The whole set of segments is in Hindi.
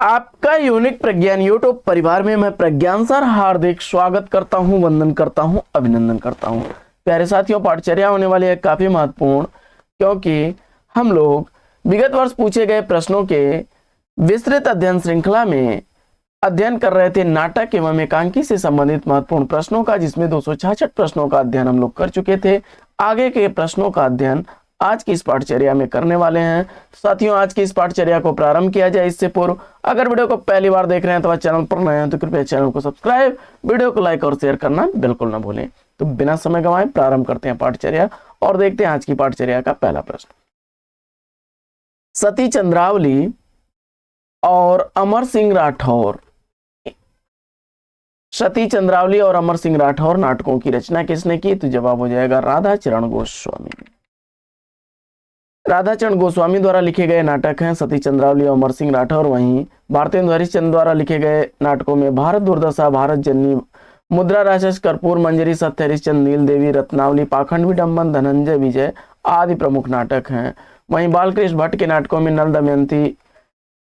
आपका यूनिक प्रज्ञान यूट्यूब परिवार में मैं प्रज्ञान सर हार्दिक स्वागत करता हूं, वंदन करता हूं, अभिनंदन करता हूं। प्यारे साथियों, पाठचर्या होने वाली है काफी महत्वपूर्ण, क्योंकि हम लोग विगत वर्ष पूछे गए प्रश्नों के विस्तृत अध्ययन श्रृंखला में अध्ययन कर रहे थे नाटक एवं एकांकी से संबंधित महत्वपूर्ण प्रश्नों का, जिसमें 266 प्रश्नों का अध्ययन हम लोग कर चुके थे। आगे के प्रश्नों का अध्ययन आज की इस पाठचर्या में करने वाले हैं। साथियों, आज की इस पाठचर्या को प्रारंभ किया जाए इससे पूर्व अगर वीडियो को पहली बार देख रहे हैं तो चैनल पर नए हैं तो कृपया चैनल को सब्सक्राइब, वीडियो को लाइक और शेयर करना बिल्कुल ना भूलें। तो बिना समय गंवाए प्रारंभ करते हैं पाठचर्या और देखते हैं आज की पाठचर्या का पहला प्रश्न। सती चंद्रावली और अमर सिंह राठौर, सती चंद्रावली और अमर सिंह राठौर नाटकों की रचना किसने की? तो जवाब हो जाएगा राधा चरण गोस्वामी। राधा चरण गोस्वामी द्वारा लिखे गए नाटक हैं सती चंद्रावली और अमर सिंह राठौर। वहीं भारतेंदु हरिश्चंद्र द्वारा लिखे गए नाटकों में भारत दुर्दशा, भारत जननी, मुद्रा राक्षस, कर्पूर मंजरी, सत्य हरिश्चंद्र, नील देवी, रत्नावली, पाखंड विडंबन, धनंजय विजय आदि प्रमुख नाटक हैं। वहीं बालकृष्ण भट्ट के नाटकों में नल दमयंती,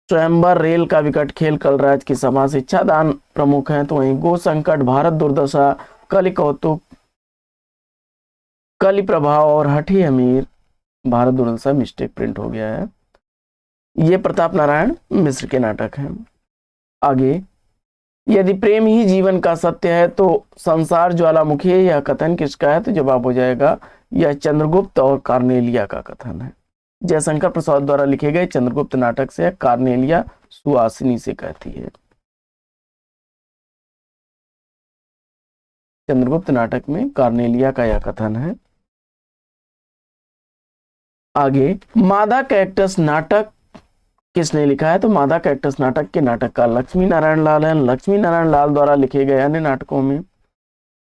स्वयंवर, रेल का विकट खेल, कलराज की सभा, शिक्षादान प्रमुख हैं। तो वहीं गो संकट, भारत दुर्दशा, कलि कौतुक, कलि प्रभाव और हठी अमीर, भारत दुर्दशा मिस्टेक प्रिंट हो गया है। ये प्रताप नारायण मिश्र के नाटक हैं। आगे, यदि प्रेम ही जीवन का सत्य है तो संसार ज्वालामुखी है, यह कथन किसका है? तो जवाब हो जाएगा यह चंद्रगुप्त और कार्नेलिया का कथन है। जयशंकर प्रसाद द्वारा लिखे गए चंद्रगुप्त नाटक से कार्नेलिया सुहासिनी से कहती है। चंद्रगुप्त नाटक में कार्नेलिया का यह कथन है। आगे, मादा कैक्टस नाटक किसने लिखा है? तो मादा कैक्टस नाटक के नाटककार लक्ष्मी नारायण लाल हैं। लक्ष्मी नारायण लाल द्वारा लिखे गए अन्य नाटकों में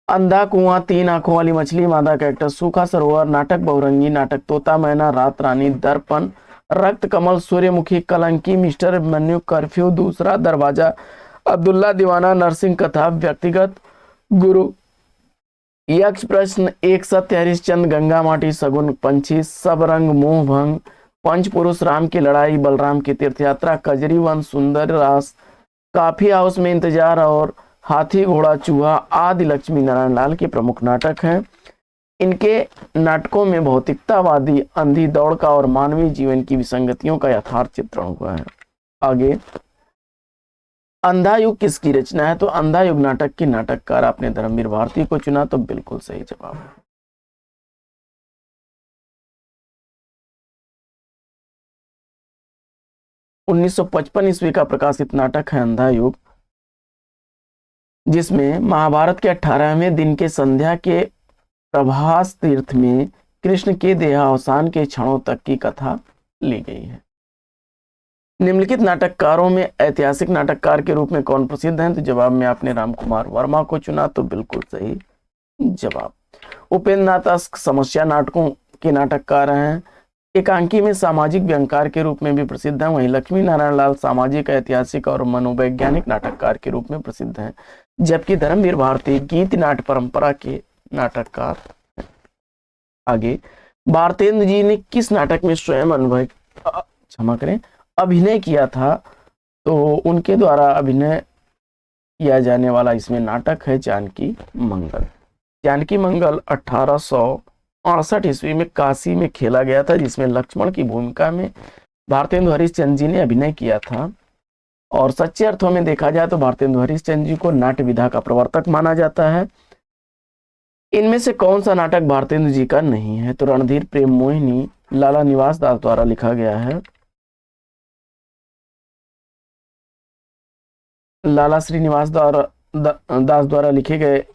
अंधा कुआं, तीन आंखों वाली मछली, मादा कैक्टस, सूखा सरोवर, नाटक बहुरंगी, नाटक तोता मैना, रात रानी, दर्पण, रक्त कमल, सूर्यमुखी, कलंकी, मिस्टर मन्यु, कर्फ्यू, दूसरा दरवाजा, अब्दुल्ला दीवाना, नरसिंह कथा, व्यक्तिगत, गुरु, यक्ष प्रश्न, एक सत्य हरिश्चंद्र, गंगा माटी, सगुन पंछी, सब रंग, मोह भंग, पंच पुरुष, राम की लड़ाई, बलराम की तीर्थ यात्रा, कजरी वन, सुंदर रास, काफी हाउस में इंतजार और हाथी घोड़ा चूहा आदि लक्ष्मी नारायण लाल के प्रमुख नाटक हैं। इनके नाटकों में भौतिकतावादी अंधी दौड़ का और मानवीय जीवन की विसंगतियों का यथार्थ चित्रण हुआ है। आगे, अंधा युग किसकी रचना है? तो अंधा युग नाटक के नाटककार आपने धर्मवीर भारती को चुना, तो बिल्कुल सही जवाब है। उन्नीस सौ 55 ईस्वी का प्रकाशित नाटक है अंधा युग, जिसमें महाभारत के 18वें दिन के संध्या के प्रभास तीर्थ में कृष्ण के देहावसान के क्षणों तक की कथा ली गई है। निम्नलिखित नाटककारों में ऐतिहासिक नाटककार के रूप में कौन प्रसिद्ध हैं? तो जवाब में आपने रामकुमार वर्मा को चुना, तो बिल्कुल सही जवाब। उपेंद्र नाथ अस्क समस्या नाटकों के नाटककार हैं। एकांकी में सामाजिक व्यंग्यकार के रूप में भी प्रसिद्ध हैं। वहीं लक्ष्मी नारायण लाल सामाजिक, ऐतिहासिक और मनोवैज्ञानिक नाटककार के रूप में प्रसिद्ध हैं, जबकि धर्मवीर भारती गीत नाट्य परंपरा के नाटककार हैं। आगे, भारतेंदु जी ने किस नाटक में स्वयं अभिनय किया था? तो उनके द्वारा अभिनय किया जाने वाला इसमें नाटक है जानकी मंगल। जानकी मंगल 1868 ईस्वी में काशी में खेला गया था, जिसमें लक्ष्मण की भूमिका में भारतेंदु हरिश्चंद्र जी ने अभिनय किया था। और सच्चे अर्थों में देखा जाए तो भारतेंदु हरिश्चंद्र जी को नाट्य विधा का प्रवर्तक माना जाता है। इनमें से कौन सा नाटक भारतेंदु जी का नहीं है? तो रणधीर प्रेम मोहिनी लाला निवास दास द्वारा लिखा गया है। लाला श्रीनिवास दास द्वारा लिखे गए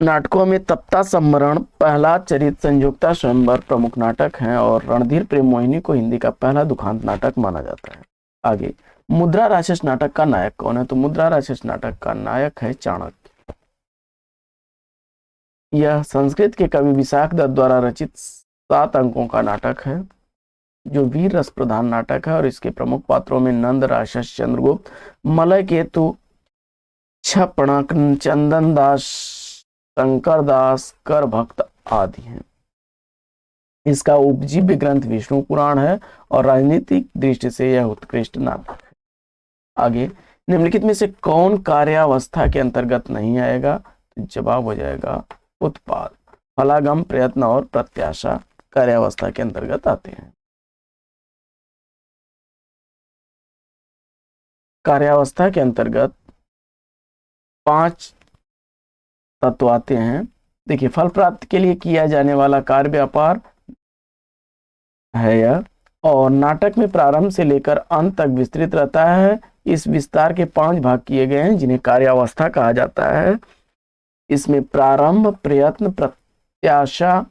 नाटकों में तप्ता सम्मरण, पहला चरित, संयुक्ता स्वयंवर प्रमुख नाटक हैं और रणधीर प्रेम मोहिनी को हिंदी का पहला दुखांत नाटक माना जाता है। आगे, मुद्रा राक्षस नाटक का नायक कौन है? तो मुद्रा राक्षस नाटक का नायक है चाणक्य। यह संस्कृत के कवि विशाख दत्त द्वारा रचित 7 अंकों का नाटक है, जो वीर रस प्रधान नाटक है और इसके प्रमुख पात्रों में नंद, राक्षस, चंद्रगुप्त, मलय केतु, छपणक, चंदन दास, शंकर दास, कर भक्त आदि हैं। इसका उपजीव्य ग्रंथ विष्णु पुराण है और राजनीतिक दृष्टि से यह उत्कृष्ट नाटक है। आगे, निम्नलिखित में से कौन कार्यावस्था के अंतर्गत नहीं आएगा? तो जवाब हो जाएगा उत्पाद। फलागम, प्रयत्न और प्रत्याशा कार्यावस्था के अंतर्गत आते हैं। कार्यावस्था के अंतर्गत 5 तत्व आते हैं। देखिए, फल प्राप्ति के लिए किया जाने वाला कार्य व्यापार है यह, और नाटक में प्रारंभ से लेकर अंत तक विस्तृत रहता है। इस विस्तार के 5 भाग किए गए हैं जिन्हें कार्यावस्था कहा जाता है। इसमें प्रारंभ, प्रयत्न, प्रत्याशा,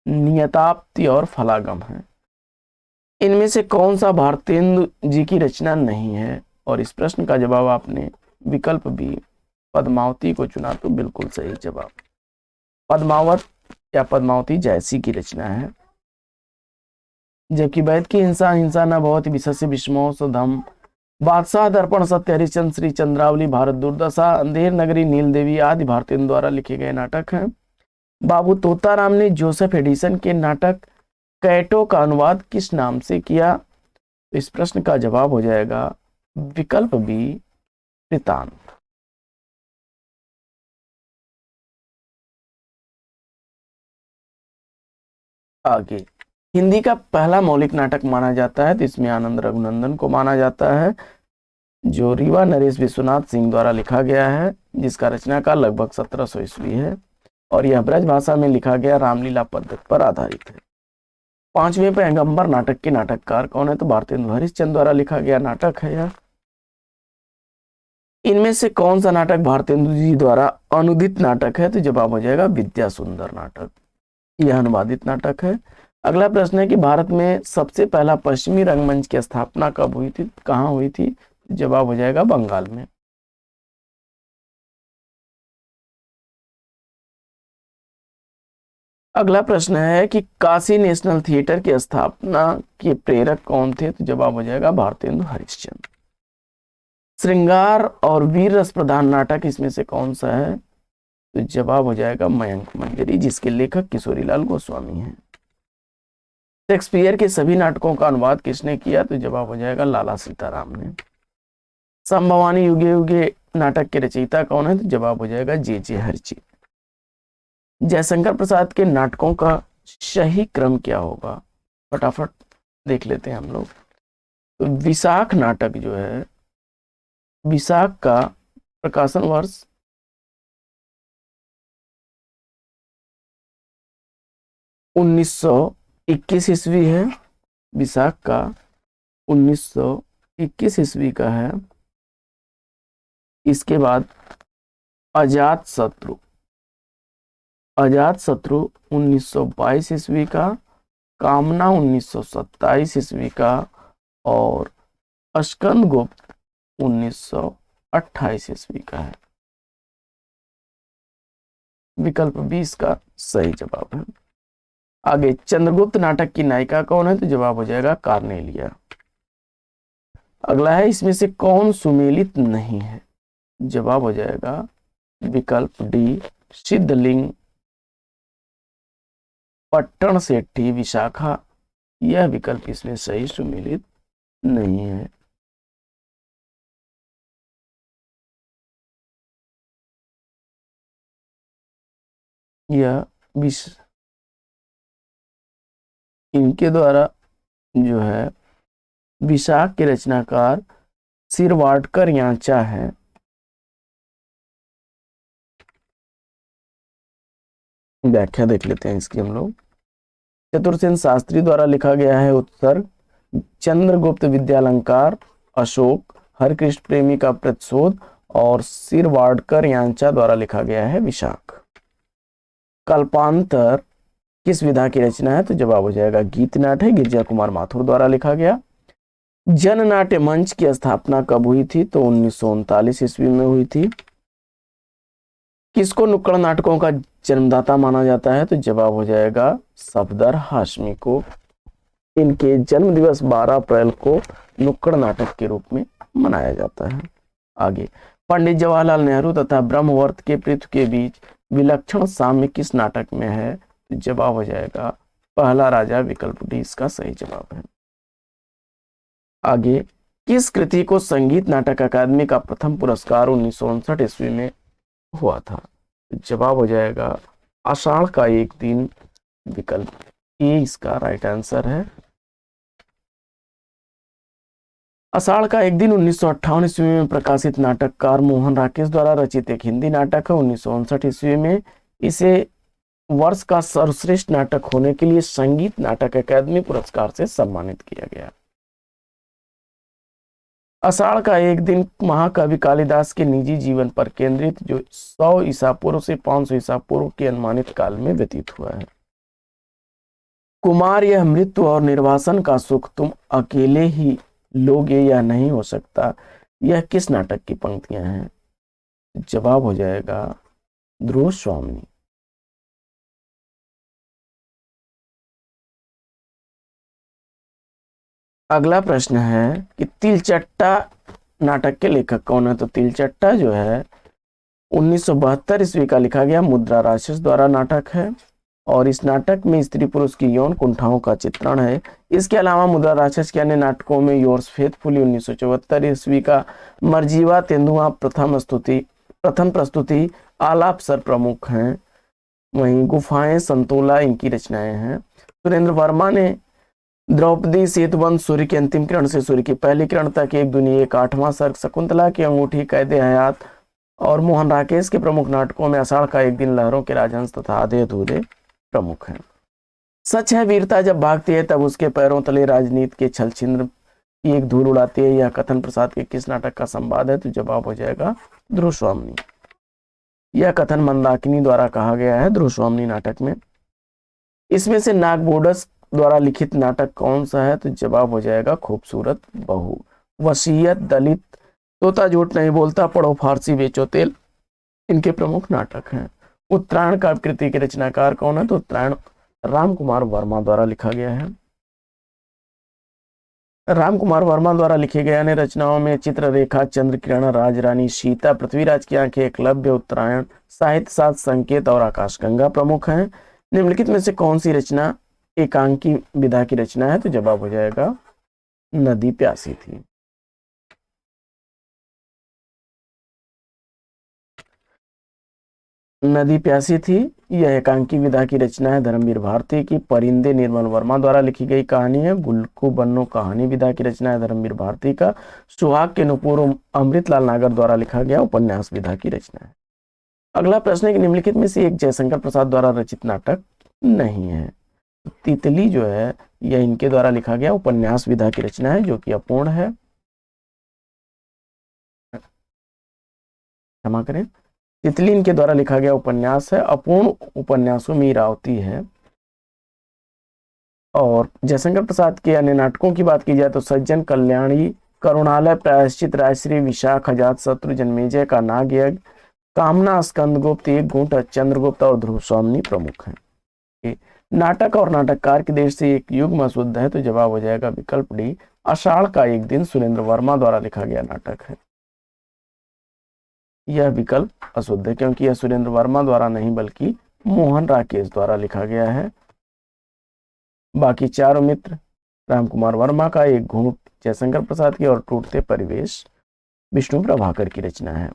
नियताप्ति और फलागम है। इनमें से कौन सा भारतेंदु जी की रचना नहीं है? और इस प्रश्न का जवाब आपने विकल्प बी पद्मावती को चुना, तो बिल्कुल सही जवाब। पद्मावत या पद्मावती जयसी की रचना है। जबकि वैद की हिंसा हिंसा न बहुत विशस्य विषमो सधम, बादशाह दर्पण, सत्य हरिश्चंद्र, श्री चंद्रावली, भारत दुर्दशा, अंधेर नगरी, नील देवी आदि भारतेंदु द्वारा लिखे गए नाटक हैं। बाबू तोताराम ने जोसेफ एडिसन के नाटक कैटो का अनुवाद किस नाम से किया? इस प्रश्न का जवाब हो जाएगा विकल्प बी वृतांत। आगे, हिंदी का पहला मौलिक नाटक माना जाता है, तो इसमें आनंद रघुनंदन को माना जाता है, जो रीवा नरेश विश्वनाथ सिंह द्वारा लिखा गया है, जिसका रचना काल लगभग 1700 ईस्वी है, और यह ब्रज भाषा में लिखा गया रामलीला पद्धति पर आधारित है। 5वें पैगंबर नाटक के नाटककार कौन है? तो भारतेंदु हरिश्चंद्र द्वारा लिखा गया नाटक है यह। इनमें से कौन सा नाटक भारतेंदु जी द्वारा अनुदित नाटक है? तो जवाब हो जाएगा विद्या सुंदर नाटक। यह अनुवादित नाटक है। अगला प्रश्न है कि भारत में सबसे पहला पश्चिमी रंगमंच की स्थापना कब हुई थी, कहाँ हुई थी? जवाब हो जाएगा बंगाल में। अगला प्रश्न है कि काशी नेशनल थिएटर की स्थापना के प्रेरक कौन थे? तो जवाब हो जाएगा भारतेंदु हरिश्चंद्र। श्रृंगार और वीर रस प्रधान नाटक इसमें से कौन सा है? तो जवाब हो जाएगा मयंक मंजरी, जिसके लेखक किशोरीलाल गोस्वामी हैं। शेक्सपियर के सभी नाटकों का अनुवाद किसने किया? तो जवाब हो जाएगा लाला सीताराम ने। संभवानी युगे युगे नाटक के रचयिता कौन है? तो जवाब हो जाएगा जे हरची। जयशंकर प्रसाद के नाटकों का सही क्रम क्या होगा? फटाफट देख लेते हैं हम लोग। तो विशाख नाटक जो है, विशाख का प्रकाशन वर्ष 1921 ईस्वी है। विशाख का 1921 ईस्वी का है। इसके बाद अजात शत्रु 1922 ईस्वी का, कामना 1927 ईस्वी का, और अस्कंद गुप्त 1928 ईस्वी का है। विकल्प 20 का सही जवाब है। आगे, चंद्रगुप्त नाटक की नायिका कौन है? तो जवाब हो जाएगा कार्नेलिया। अगला है, इसमें से कौन सुमेलित नहीं है? जवाब हो जाएगा विकल्प डी सिद्धलिंग, पट्टन सेठी, विशाखा। यह विकल्प इसमें सही सुमेलित नहीं है। यह इनके द्वारा जो है विशाख के रचनाकार सिरवाडकर यांचा है। व्याख्या देख लेते हैं इसकी हम लोग। चतुर्सेन शास्त्री द्वारा लिखा गया है उत्सर्ग, चंद्रगुप्त विद्यालंकार, अशोक, हरकृष्ण प्रेमी का प्रतिशोध, और सिरवाडकर यांचा द्वारा लिखा गया है विशाख। कल्पांतर किस विधा की रचना है? तो जवाब हो जाएगा गीत नाट है, गिरिजा कुमार माथुर द्वारा लिखा गया। जननाट्य मंच की स्थापना कब हुई थी? तो 1939 ईस्वी में हुई थी। किसको नुक्कड़ नाटकों का जन्मदाता माना जाता है? तो जवाब हो जाएगा सफदर हाशमी को। इनके जन्म दिवस 12 अप्रैल को नुक्कड़ नाटक के रूप में मनाया जाता है। आगे, पंडित जवाहरलाल नेहरू तथा ब्रह्मवर्त के पृथ्वी के बीच विलक्षण साम्य किस नाटक में है? तो जवाब हो जाएगा पहला राजा, विकल्प डी इसका सही जवाब है। आगे, किस कृति को संगीत नाटक अकादमी का प्रथम पुरस्कार 1959 ईस्वी में हुआ था? जवाब हो जाएगा आषाढ़ का एक दिन, विकल्प ए इसका राइट आंसर है। आषाढ़ का एक दिन 1958 ईस्वी में प्रकाशित नाटककार मोहन राकेश द्वारा रचित एक हिंदी नाटक है। 1959 ईस्वी में इसे वर्ष का सर्वश्रेष्ठ नाटक होने के लिए संगीत नाटक अकादमी पुरस्कार से सम्मानित किया गया। आषाढ़ का एक दिन महाकवि कालिदास के निजी जीवन पर केंद्रित, जो 100 ईसा पूर्व से 500 ईसा पूर्व के अनुमानित काल में व्यतीत हुआ है। कुमार, यह मृत्यु और निर्वासन का सुख तुम अकेले ही लोगे या नहीं हो सकता, यह किस नाटक की पंक्तियां हैं? जवाब हो जाएगा ध्रुव स्वामी। अगला प्रश्न है कि तिलचट्टा नाटक के लेखक कौन है? तो तिलचट्टा जो है 1972 ईस्वी का लिखा गया मुद्रा राक्षस द्वारा नाटक है, और इस नाटक में स्त्री पुरुष की यौन कुंठाओं का चित्रण है। इसके अलावा मुद्रा राक्षस के अन्य नाटकों में योर्स फेथफुली 1974 ईस्वी का, मरजीवा तेंदुआ प्रथम प्रस्तुति, आलाप सर प्रमुख हैं। वहीं गुफाएं, संतोला इनकी रचनाएं हैं। सुरेंद्र वर्मा ने द्रौपदी, सेतुबंध, सूर्य की अंतिम किरण से सूर्य की पहली किरण तक, एक दुनिया, एक आठवां सर्ग, शकुंतला की अंगूठी, कैदे हयात और मोहन राकेश के प्रमुख नाटकों में आषाढ़ का एक दिन, लहरों के राजहंस तथा आधे अधूरे प्रमुख हैं। सच है वीरता जब भागती है तब उसके पैरों तले राजनीति के छल छिद्र की एक धूल उड़ाती है, यह कथन प्रसाद के किस नाटक का संवाद है? तो जवाब हो जाएगा ध्रुव स्वामी। यह कथन मंदाकिनी द्वारा कहा गया है ध्रुव स्वामी नाटक में। इसमें से नागबोडस द्वारा लिखित नाटक कौन सा है? तो जवाब हो जाएगा खूबसूरत बहू। वसीयत, दलित, तोता झूठ नहीं बोलता, पढ़ो फारसी बेचो तेल इनके प्रमुख नाटक हैं। उत्तरायण काव्य कृति के रचनाकार कौन है? तो उत्तरायण राम कुमार वर्मा द्वारा लिखा गया है। राम कुमार वर्मा द्वारा लिखे गए अन्य रचनाओं में चित्ररेखा, चंद्रकिरण, राजरानी, सीता, पृथ्वीराज की आंखें, एकलव्य, उत्तरायण, साहित्य साथ, संकेत और आकाशगंगा प्रमुख हैं। निम्नलिखित में से कौन सी रचना एकांकी विधा की रचना है? तो जवाब हो जाएगा नदी प्यासी थी। नदी प्यासी थी यह एकांकी विधा की रचना है धर्मवीर भारती की। परिंदे निर्मल वर्मा द्वारा लिखी गई कहानी है। गुल्लकू बन्नो कहानी विधा की रचना है धर्मवीर भारती का। सुहाग के नुपुर अमृतलाल नागर द्वारा लिखा गया उपन्यास विधा की रचना है। अगला प्रश्न है कि निम्नलिखित में से एक जयशंकर प्रसाद द्वारा रचित नाटक नहीं है। तितली जो है यह इनके द्वारा लिखा गया उपन्यास विधा की रचना है, जो कि अपूर्ण है, क्षमा करें, तितली इनके द्वारा लिखा गया उपन्यास है। अपूर्ण उपन्यासों में इरावती है। और जयशंकर प्रसाद के अन्य नाटकों की बात की जाए तो सज्जन, कल्याणी, करुणालय, प्रायश्चित, राजश्री, विशाख, अजात शत्रु, जन्मेजय का नागयज्ञ, कामना, स्कंदगुप्त, एक घूंट, चंद्रगुप्त और ध्रुव स्वामी प्रमुख हैं। नाटक और नाटककार के देश से एक युग्म अशुद्ध है, तो जवाब हो जाएगा विकल्प डी आषाढ़ का एक दिन, सुरेंद्र वर्मा द्वारा लिखा गया नाटक है। यह विकल्प अशुद्ध है क्योंकि यह सुरेंद्र वर्मा द्वारा नहीं बल्कि मोहन राकेश द्वारा लिखा गया है। बाकी चारों मित्र, राम कुमार वर्मा का एक घूंट जयशंकर प्रसाद की और टूटते परिवेश विष्णु प्रभाकर की रचना है।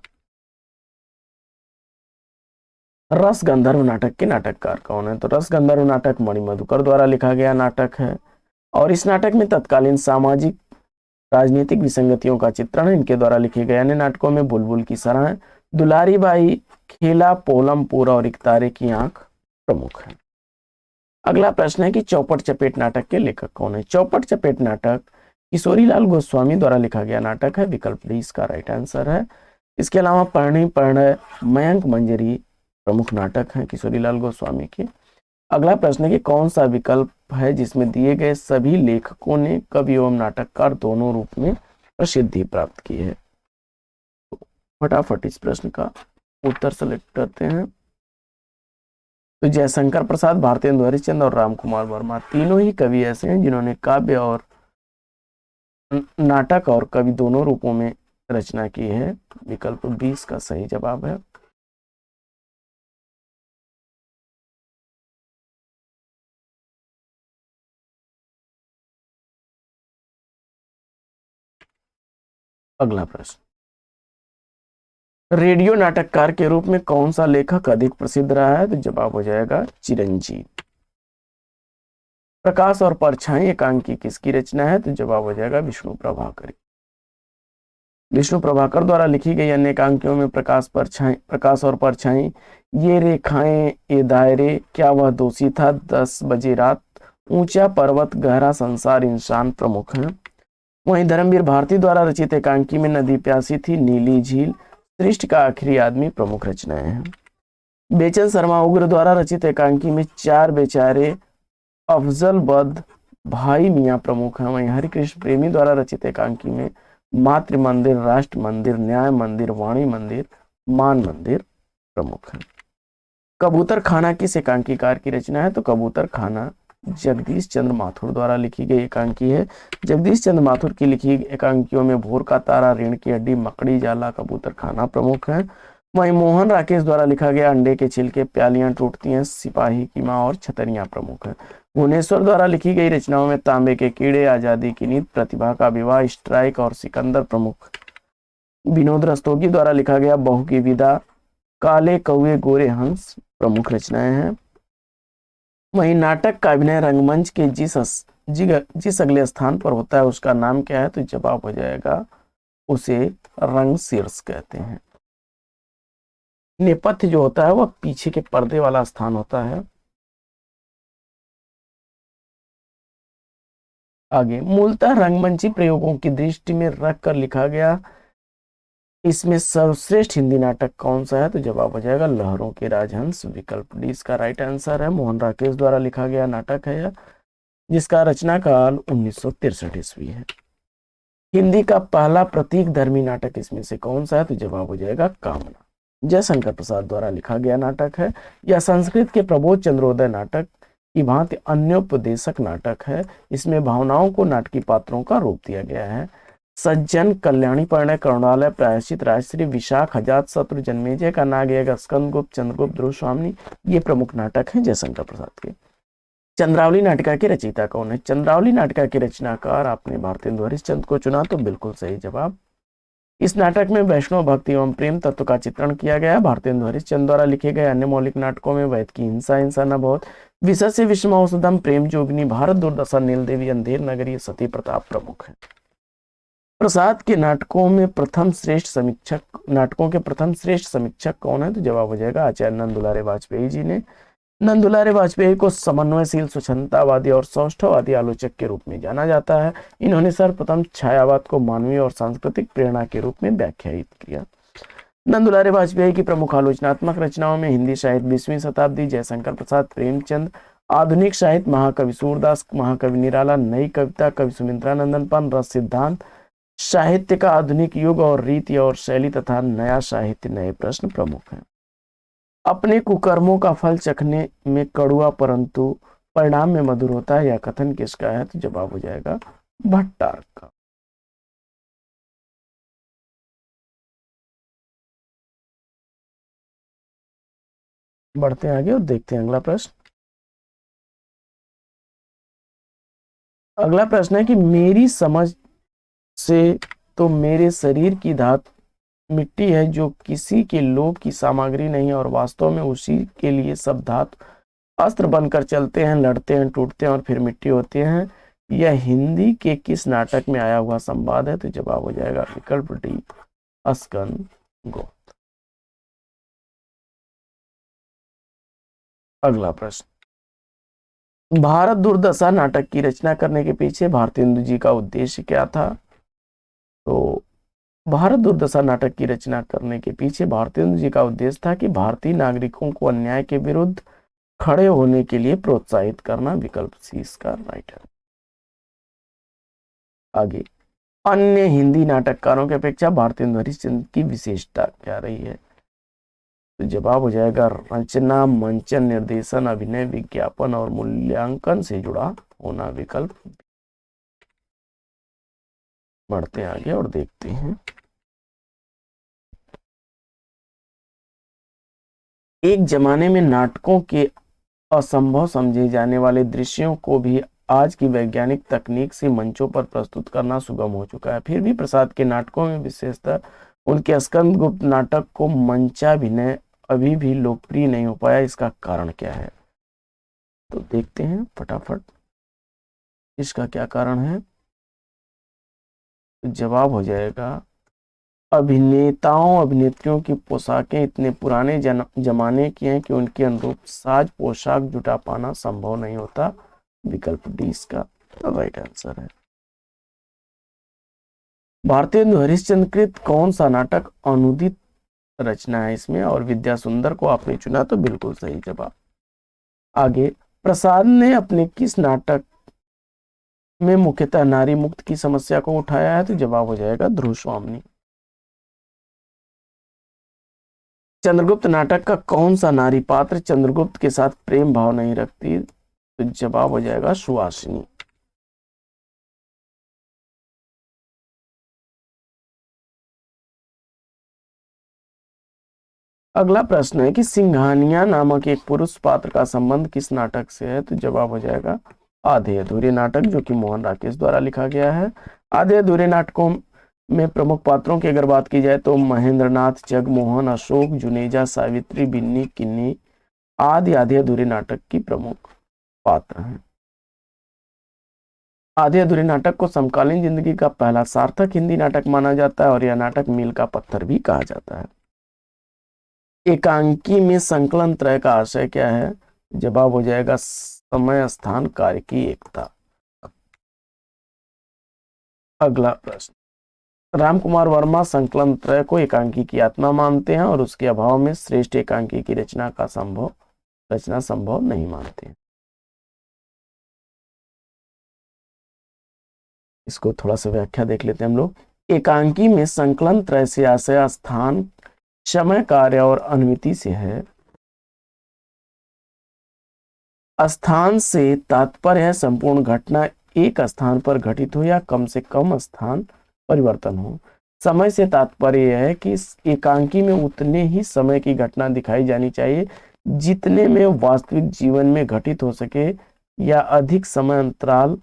रस गंधर्व नाटक के नाटककार कौन है? तो रस गंधर्व नाटक मणि मधुकर द्वारा लिखा गया नाटक है, और इस नाटक में तत्कालीन सामाजिक राजनीतिक विसंगतियों का चित्रण है। इनके द्वारा लिखे गए अन्य नाटकों में बुलबुल की सराह, दुलारी बाई, खेला, पोलमपुर और एक तारे की आंख प्रमुख है। अगला प्रश्न है कि चौपट चपेट नाटक के लेखक कौन है? चौपट चपेट नाटक किशोरीलाल गोस्वामी द्वारा लिखा गया नाटक है, विकल्प डी इसका राइट आंसर है। इसके अलावा परणी प्रणय, मयंक मंजरी प्रमुख नाटक हैं किशोरीलाल गोस्वामी के। अगला प्रश्न है कि कौन सा विकल्प है जिसमें दिए गए सभी लेखकों ने कवि एवं नाटककार दोनों रूप में प्रसिद्धि प्राप्त की है? फटाफट इस प्रश्न का उत्तर सेलेक्ट करते हैं। तो जयशंकर प्रसाद, भारतेंदु हरिश्चंद्र और राम कुमार वर्मा तीनों ही कवि ऐसे हैं जिन्होंने काव्य और नाटक और कवि दोनों रूपों में रचना की है। विकल्प 20 का सही जवाब है। अगला प्रश्न, रेडियो नाटककार के रूप में कौन सा लेखक अधिक प्रसिद्ध रहा है? तो जवाब हो जाएगा चिरंजीव। प्रकाश और परछाई एकांकी किसकी रचना है? तो जवाब हो जाएगा विष्णु प्रभाकर। विष्णु प्रभाकर द्वारा लिखी गई अन्य एकांकियों में प्रकाश और परछाई, ये रेखाएं, ये दायरे, क्या वह दोषी था, 10 बजे रात, ऊंचा पर्वत, गहरा संसार, इंसान प्रमुख हैं। वहीं धर्मवीर भारती द्वारा रचित एकांकी में नदी प्यासी थी, नीली झील, सृष्टि का आखिरी आदमी प्रमुख रचनाएं हैं। बेचन शर्मा उग्र द्वारा रचित एकांकी में चार बेचारे, अफजल बद, भाई मियाँ प्रमुख हैं। वहीं हरिकृष्ण प्रेमी द्वारा रचित एकांकी में मातृ मंदिर, राष्ट्र मंदिर, न्याय मंदिर, वाणी मंदिर, मान मंदिर प्रमुख है। कबूतर खाना किस एकांकीकार की रचना है? तो कबूतर खाना जगदीश चंद्र माथुर द्वारा लिखी गई एकांकी है। जगदीश चंद्र माथुर की लिखी एकांकियों में भोर का तारा, ऋण की हड्डी, मकड़ी जाला, कबूतर खाना प्रमुख है। वहीं मोहन राकेश द्वारा लिखा गया अंडे के छिलके, प्यालियां टूटती हैं, सिपाही की माँ और छतरियां प्रमुख है। भुवनेश्वर द्वारा लिखी गई रचनाओं में तांबे के कीड़े, आजादी की नींद, प्रतिभा का विवाह, स्ट्राइक और सिकंदर प्रमुख। विनोद रस्तोगी द्वारा लिखा गया बहू की विदा, काले कौए, गोरे हंस प्रमुख रचनाएं हैं। वहीं नाटक का अभिनय रंगमंच के जिस अगले स्थान पर होता है उसका नाम क्या है? तो जवाब हो जाएगा उसे रंग शीर्ष कहते हैं। नेपथ्य जो होता है वह पीछे के पर्दे वाला स्थान होता है। आगे, मूलतः रंगमंची प्रयोगों की दृष्टि में रखकर लिखा गया इसमें सर्वश्रेष्ठ हिंदी नाटक कौन सा है? तो जवाब हो जाएगा लहरों के राजहंस। विकल्प डी इसका राइट आंसर है। मोहन राकेश द्वारा लिखा गया नाटक है यह, जिसका रचना काल 1963 ईस्वी है। हिंदी का पहला प्रतीक धर्मी नाटक इसमें से कौन सा है? तो जवाब हो जाएगा कामना। जयशंकर प्रसाद द्वारा लिखा गया नाटक है। यह संस्कृत के प्रबोध चंद्रोदय नाटक की भांति अन्योपदेशक नाटक है। इसमें भावनाओं को नाटकीय पात्रों का रूप दिया गया है। सज्जन, कल्याणी, परिणय, करुणालय, प्रायश्चित, राजश्री, विशाख, अजात शत्रु, जन्मेजय का नाग, स्कंदगुप्त, चंद्रगुप्त, ध्रुवस्वामिनी, ये प्रमुख नाटक हैं जयशंकर प्रसाद के। चंद्रावली नाटिका के रचयिता कौन है? चंद्रावली नाटिका के रचनाकार आपने भारतेंदु हरिश्चंद्र को चुना, तो बिल्कुल सही जवाब। इस नाटक में वैष्णव भक्ति एवं प्रेम तत्व का चित्रण किया गया। भारतेंदु हरिश्चंद्र द्वारा लिखे गए अन्य मौलिक नाटकों में वैद की हिंसा, हिंसा न बहुत, विषय से विषम औषधम, प्रेम जोगिनी, भारत दुर्दशा, नील देवी, अंधेर नगरी, सती प्रताप प्रमुख है। प्रसाद के नाटकों के प्रथम श्रेष्ठ समीक्षक कौन है? तो जवाब हो जाएगा आचार्य नंद दुलारे वाजपेयी जी ने। नंद दुलारे वाजपेयी को समन्वयशील, स्वच्छंदतावादी और सौष्ठववादी आलोचक के रूप में जाना जाता है। इन्होंने सर्वप्रथम छायावाद को मानवीय और सांस्कृतिक प्रेरणा के रूप में व्याख्यायित किया। नंद दुलारे वाजपेयी की प्रमुख आलोचनात्मक रचनाओं में हिंदी साहित्य 20वीं शताब्दी, जयशंकर प्रसाद, प्रेमचंद, आधुनिक साहित्य महाकवि सूरदास, महाकवि निराला, नई कविता, कवि सुमित्रानंदन पन, रस सिद्धांत, साहित्य का आधुनिक युग और रीति और शैली तथा नया साहित्य, नए प्रश्न प्रमुख हैं। अपने कुकर्मों का फल चखने में कड़ुआ परंतु परिणाम में मधुर होता है, यह कथन किसका है? तो जवाब हो जाएगा भट्टारक का। बढ़ते हैं आगे और देखते हैं अगला प्रश्न। अगला प्रश्न है कि मेरी समझ से तो मेरे शरीर की धातु मिट्टी है, जो किसी के लोभ की सामग्री नहीं और वास्तव में उसी के लिए सब धातु अस्त्र बनकर चलते हैं, लड़ते हैं, टूटते हैं और फिर मिट्टी होते हैं। यह हिंदी के किस नाटक में आया हुआ संवाद है? तो जवाब हो जाएगा विकल्प डी अस्कन गो। अगला प्रश्न, भारत दुर्दशा नाटक की रचना करने के पीछे भारतेंदु जी का उद्देश्य क्या था? तो भारत दुर्दशा नाटक की रचना करने के पीछे भारतेंदु जी का उद्देश्य था कि भारतीय नागरिकों को अन्याय के विरुद्ध खड़े होने के लिए प्रोत्साहित करना। विकल्प सी इसका राइट है। आगे, अन्य हिंदी नाटककारों की अपेक्षा भारतेंदु हरिश्चंद्र की विशेषता क्या रही है? तो जवाब हो जाएगा रचना, मंचन, निर्देशन, अभिनय, विज्ञापन और मूल्यांकन से जुड़ा होना। विकल्प। बढ़ते हैं आगे और देखते हैं। एक जमाने में नाटकों के असंभव समझे जाने वाले दृश्यों को भी आज की वैज्ञानिक तकनीक से मंचों पर प्रस्तुत करना सुगम हो चुका है। फिर भी प्रसाद के नाटकों में, विशेषतः उनके स्कंदगुप्त नाटक को मंचाभिनय अभी भी लोकप्रिय नहीं हो पाया। इसका कारण क्या है? तो देखते हैं फटाफट इसका क्या कारण है। जवाब हो जाएगा, अभिनेताओं अभिनेत्रियों की पोशाकें इतने पुराने जमाने की हैं कि उनके अनुरूप साज पोशाक जुटा पाना संभव नहीं होता। विकल्प डी इसका राइट आंसर है। भारतेंदु हरिश्चंद्रकृत कौन सा नाटक अनुदित रचना है इसमें? और विद्या सुंदर को आपने चुना, तो बिल्कुल सही जवाब। आगे, प्रसाद ने अपने किस नाटक में मुख्यतः नारी मुक्त की समस्या को उठाया है? तो जवाब हो जाएगा ध्रुव स्वामिनी। चंद्रगुप्त नाटक का कौन सा नारी पात्र चंद्रगुप्त के साथ प्रेम भाव नहीं रखती? तो जवाब हो जाएगा सुहासिनी। अगला प्रश्न है कि सिंघानिया नामक एक पुरुष पात्र का संबंध किस नाटक से है? तो जवाब हो जाएगा आधे अधूरे नाटक, जो कि मोहन राकेश द्वारा लिखा गया है। आधे अधूरे नाटकों में प्रमुख पात्रों की अगर बात की जाए तो महेंद्रनाथ, जगमोहन, अशोक, जुनेजा, सावित्री, बिन्नी, किन्नी आदि आधे अधूरे नाटक की प्रमुख पात्र हैं। आधे अधूरे नाटक को समकालीन जिंदगी का पहला सार्थक हिंदी नाटक माना जाता है और यह नाटक मील का पत्थर भी कहा जाता है। एकांकी में संकलन त्रय का आशय क्या है? जवाब हो जाएगा समय स्थान कार्य की एकता। अगला प्रश्न, रामकुमार वर्मा संकलन त्रय को एकांकी की आत्मा मानते हैं और उसके अभाव में श्रेष्ठ एकांकी की रचना संभव नहीं मानते हैं। इसको थोड़ा सा व्याख्या देख लेते हैं हम लोग। एकांकी में संकलन त्रय से आशय स्थान, समय, कार्य और अनुमिति से है। स्थान से तात्पर्य है संपूर्ण घटना एक स्थान पर घटित हो या कम से कम स्थान परिवर्तन हो। समय से तात्पर्य यह है कि एकांकी में उतने ही समय की घटना दिखाई जानी चाहिए जितने में वास्तविक जीवन में घटित हो सके, या अधिक समय अंतराल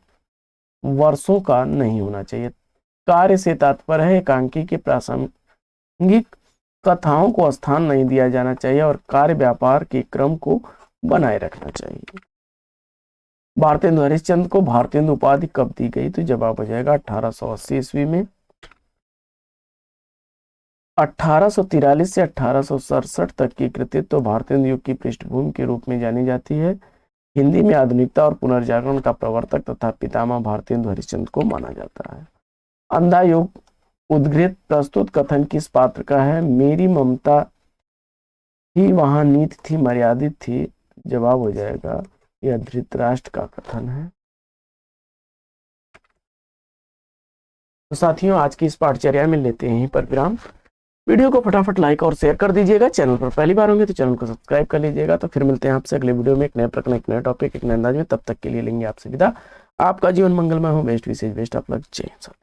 वर्षों का नहीं होना चाहिए। कार्य से तात्पर्य है एकांकी के प्रासंगिक कथाओं को स्थान नहीं दिया जाना चाहिए और कार्य व्यापार के क्रम को बनाए रखना चाहिए। भारतेंदु हरिश्चंद्र को भारतेंदु उपाधि कब दी गई? तो जवाब हो जाएगा 1880 ईस्वी में। 1843 से 1867 तक की कृतित्व तो भारतेंदु युग की पृष्ठभूमि के रूप में जानी जाती है। हिंदी में आधुनिकता और पुनर्जागरण का प्रवर्तक तथा पितामह भारतेंदु हरिश्चंद्र को माना जाता है। अंधा युग उद्घृत प्रस्तुत कथन किस पात्र का है? मेरी ममता ही वहां नीत थी, मर्यादित थी। जवाब हो जाएगा यह धृतराष्ट्र का कथन है। तो साथियों, आज की इस पाठचर्या में लेते हैं यहीं पर विराम। वीडियो को फटाफट लाइक और शेयर कर दीजिएगा। चैनल पर पहली बार होंगे तो चैनल को सब्सक्राइब कर लीजिएगा। तो फिर मिलते हैं आपसे अगले वीडियो में एक नए प्रकरण, एक नए टॉपिक, एक नए अंदाज में। तब तक के लिए लेंगे आपसे विदा। आपका जीवन मंगलमय हो। बेस्ट विशेष बेस्ट ऑफ लक। जय हिंद।